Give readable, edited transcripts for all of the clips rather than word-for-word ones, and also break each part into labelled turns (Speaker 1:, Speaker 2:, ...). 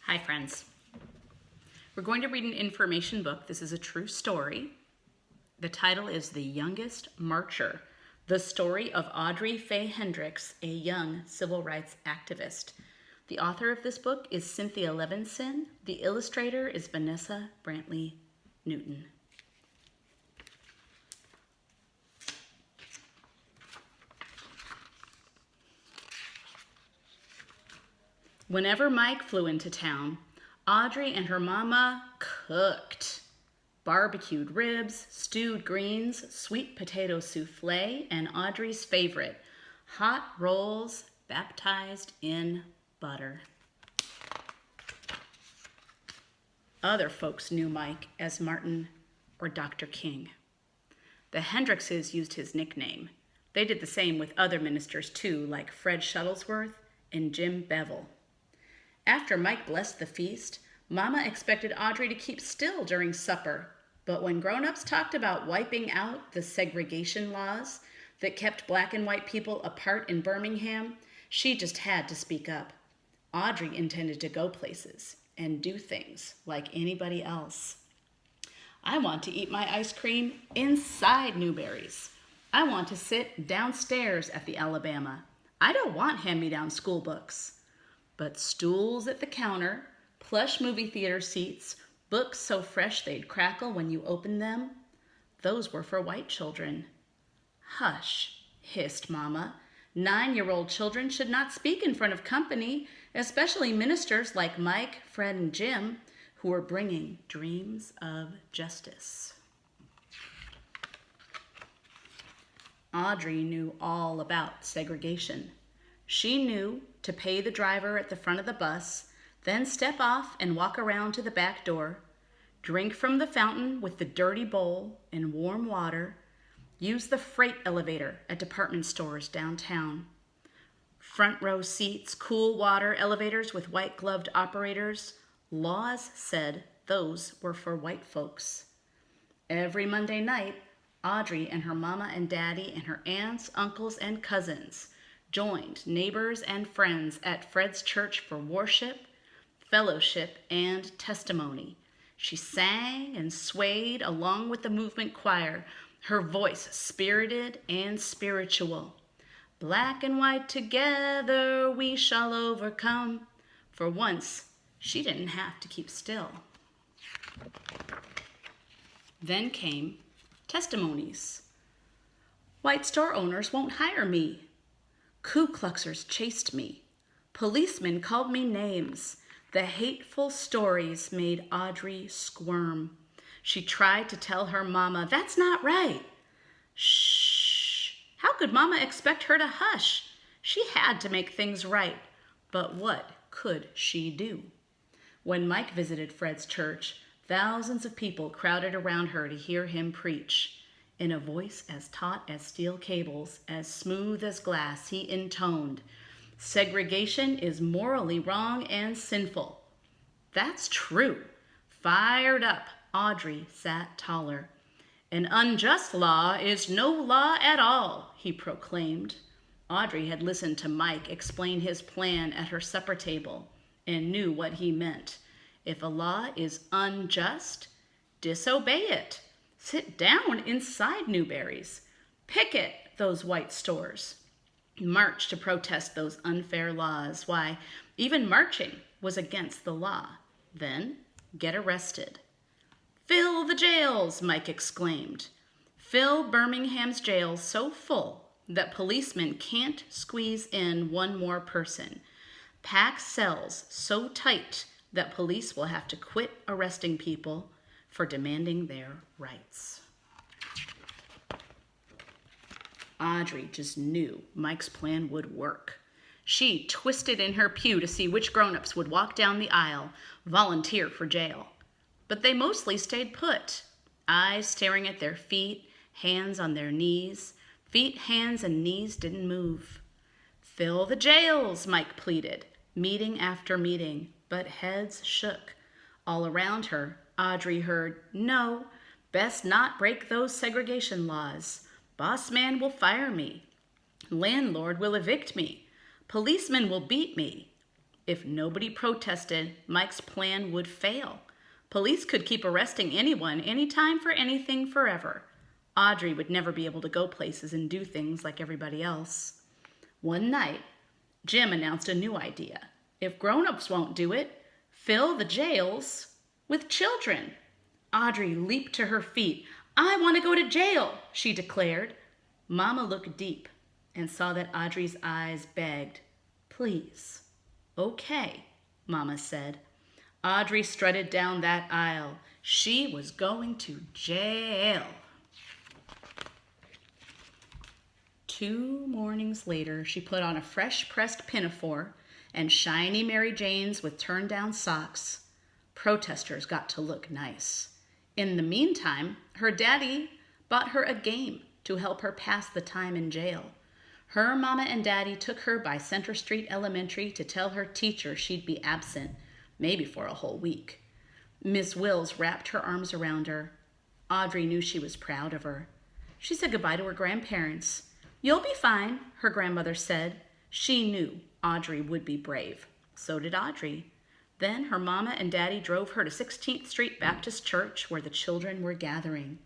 Speaker 1: Hi, friends. We're going to read an information book. This is a true story. The title is The Youngest Marcher, the story of Audrey Faye Hendricks, a young civil rights activist. The author of this book is Cynthia Levinson. The illustrator is Vanessa Brantley Newton. Whenever Mike flew into town, Audrey and her mama cooked. Barbecued ribs, stewed greens, sweet potato souffle, and Audrey's favorite, hot rolls baptized in butter. Other folks knew Mike as Martin or Dr. King. The Hendrickses used his nickname. They did the same with other ministers too, like Fred Shuttlesworth and Jim Bevel. After Mike blessed the feast, Mama expected Audrey to keep still during supper, but when grown-ups talked about wiping out the segregation laws that kept black and white people apart in Birmingham, she just had to speak up. Audrey intended to go places and do things like anybody else. I want to eat my ice cream inside Newberry's. I want to sit downstairs at the Alabama. I don't want hand-me-down school books. But stools at the counter, plush movie theater seats, books so fresh they'd crackle when you opened them, those were for white children. Hush, hissed Mama. 9-year-old children should not speak in front of company, especially ministers like Mike, Fred, and Jim, who were bringing dreams of justice. Audrey knew all about segregation. She knew to pay the driver at the front of the bus, then step off and walk around to the back door, drink from the fountain with the dirty bowl and warm water, use the freight elevator at department stores downtown. Front row seats, cool water elevators with white-gloved operators, laws said those were for white folks. Every Monday night, Audrey and her mama and daddy and her aunts, uncles, and cousins joined neighbors and friends at Fred's church for worship, fellowship, and testimony. She sang and swayed along with the movement choir, her voice spirited and spiritual. Black and white together we shall overcome. For once, she didn't have to keep still. Then came testimonies. White store owners won't hire me. Ku Kluxers chased me. Policemen called me names. The hateful stories made Audrey squirm. She tried to tell her mama, "That's not right." Shh. How could Mama expect her to hush? She had to make things right. But what could she do? When Mike visited Fred's church, thousands of people crowded around her to hear him preach. In a voice as taut as steel cables, as smooth as glass, he intoned, "Segregation is morally wrong and sinful." That's true. Fired up, Audrey sat taller. "An unjust law is no law at all," he proclaimed. Audrey had listened to Mike explain his plan at her supper table and knew what he meant. If a law is unjust, disobey it. Sit down inside Newberry's. Picket those white stores. March to protest those unfair laws. Why, even marching was against the law. Then get arrested. "Fill the jails," Mike exclaimed. "Fill Birmingham's jails so full that policemen can't squeeze in one more person. Pack cells so tight that police will have to quit arresting people for demanding their rights." Audrey just knew Mike's plan would work. She twisted in her pew to see which grown-ups would walk down the aisle, volunteer for jail. But they mostly stayed put, eyes staring at their feet, hands on their knees. Feet, hands, and knees didn't move. "Fill the jails," Mike pleaded, meeting after meeting, but heads shook. All around her, Audrey heard, "No, best not break those segregation laws. Boss man will fire me. Landlord will evict me. Policeman will beat me." If nobody protested, Mike's plan would fail. Police could keep arresting anyone, anytime, for anything, forever. Audrey would never be able to go places and do things like everybody else. One night, Jim announced a new idea. If grown-ups won't do it, fill the jails with children. Audrey leaped to her feet. "I want to go to jail," she declared. Mama looked deep and saw that Audrey's eyes begged. "Please." "Okay," Mama said. Audrey strutted down that aisle. She was going to jail. 2 mornings later, she put on a fresh-pressed pinafore and shiny Mary Janes with turned-down socks. Protesters got to look nice. In the meantime, her daddy bought her a game to help her pass the time in jail. Her mama and daddy took her by Center Street Elementary to tell her teacher she'd be absent, maybe for a whole week. Miss Wills wrapped her arms around her. Audrey knew she was proud of her. She said goodbye to her grandparents. "You'll be fine," her grandmother said. She knew Audrey would be brave. So did Audrey. Then her mama and daddy drove her to 16th Street Baptist Church, where the children were gathering.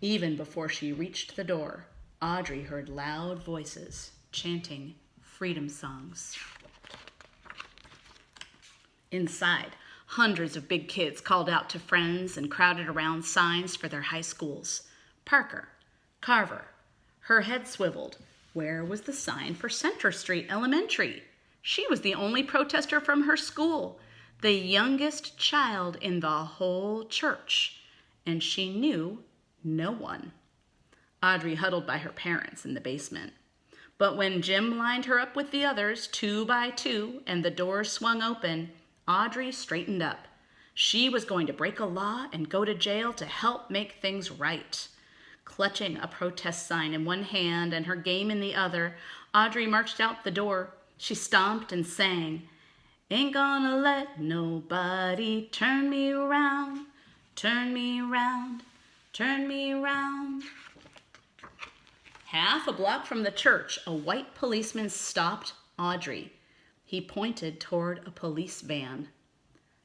Speaker 1: Even before she reached the door, Audrey heard loud voices chanting freedom songs. Inside, hundreds of big kids called out to friends and crowded around signs for their high schools. Parker, Carver. Her head swiveled. Where was the sign for Center Street Elementary? She was the only protester from her school, the youngest child in the whole church, and she knew no one. Audrey huddled by her parents in the basement. But when Jim lined her up with the others, 2 by 2, and the doors swung open, Audrey straightened up. She was going to break a law and go to jail to help make things right. Clutching a protest sign in one hand and her game in the other, Audrey marched out the door. She stomped and sang, "Ain't gonna let nobody turn me around, turn me around, turn me around." Half a block from the church, a white policeman stopped Audrey. He pointed toward a police van.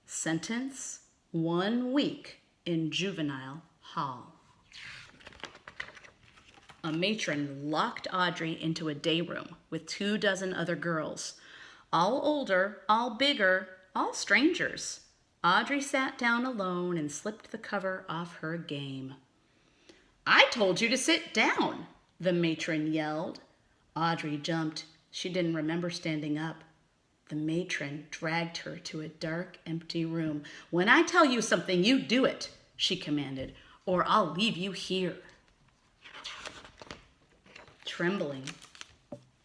Speaker 1: Sentence: 1 week in juvenile hall. A matron locked Audrey into a day room with 24 other girls. All older, all bigger, all strangers. Audrey sat down alone and slipped the cover off her game. "I told you to sit down," the matron yelled. Audrey jumped. She didn't remember standing up. The matron dragged her to a dark, empty room. "When I tell you something, you do it," she commanded, "or I'll leave you here." Trembling,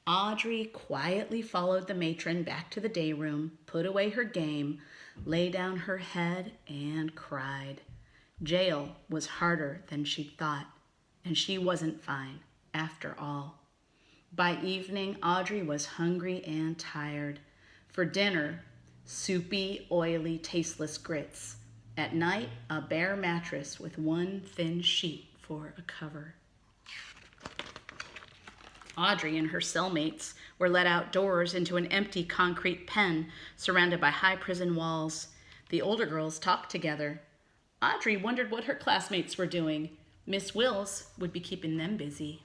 Speaker 1: Audrey quietly followed the matron back to the day room, put away her game, lay down her head, and cried. Jail was harder than she'd thought, and she wasn't fine after all. By evening, Audrey was hungry and tired. For dinner, soupy, oily, tasteless grits. At night, a bare mattress with one thin sheet for a cover. Audrey and her cellmates were let outdoors into an empty concrete pen surrounded by high prison walls. The older girls talked together. Audrey wondered what her classmates were doing. Miss Wills would be keeping them busy.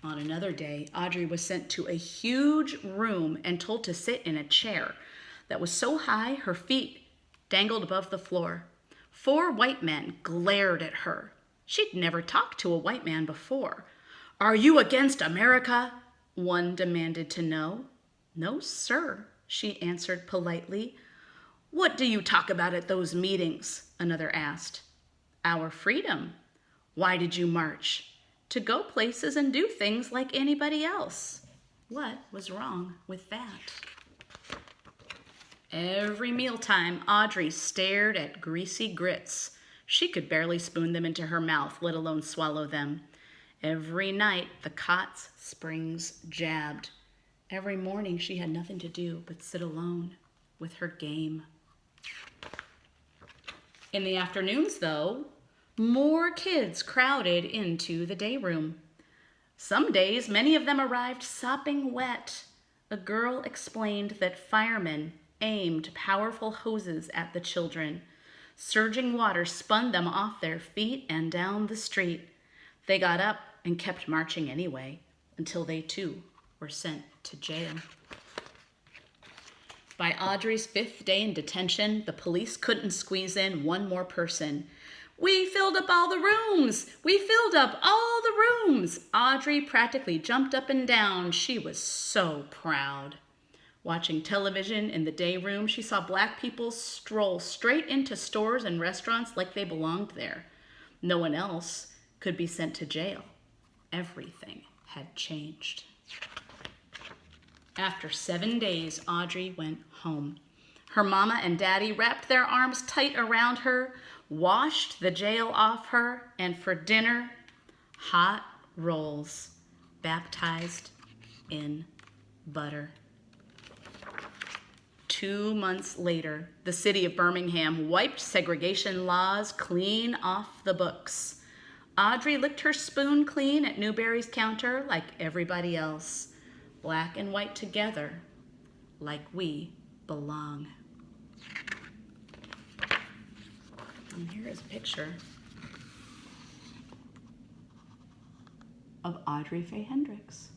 Speaker 1: On another day, Audrey was sent to a huge room and told to sit in a chair that was so high her feet dangled above the floor. 4 white men glared at her. She'd never talked to a white man before. "Are you against America?" one demanded to know. "No, sir," she answered politely. "What do you talk about at those meetings?" another asked. "Our freedom." "Why did you march?" "To go places and do things like anybody else." What was wrong with that? Every mealtime, Audrey stared at greasy grits. She could barely spoon them into her mouth, let alone swallow them. Every night, the cot's springs jabbed. Every morning, she had nothing to do but sit alone with her game. In the afternoons, though, more kids crowded into the day room. Some days, many of them arrived sopping wet. a girl explained that firemen aimed powerful hoses at the children. Surging water spun them off their feet and down the street. They got up and kept marching anyway, until they too were sent to jail. By Audrey's 5th day in detention, the police couldn't squeeze in one more person. "We filled up all the rooms! We filled up all the rooms!" Audrey practically jumped up and down. She was so proud. Watching television in the day room, she saw black people stroll straight into stores and restaurants like they belonged there. No one else could be sent to jail. Everything had changed. After 7 days, Audrey went home. Her mama and daddy wrapped their arms tight around her, washed the jail off her, and for dinner, hot rolls baptized in butter. 2 months later, the city of Birmingham wiped segregation laws clean off the books. Audrey licked her spoon clean at Newberry's counter like everybody else. Black and white together, like we belong. And here is a picture of Audrey Faye Hendricks.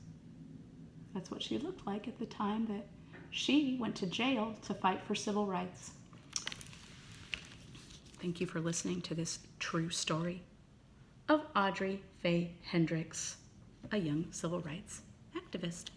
Speaker 1: That's what she looked like at the time that she went to jail to fight for civil rights. Thank you for listening to this true story of Audrey Faye Hendricks, a young civil rights activist.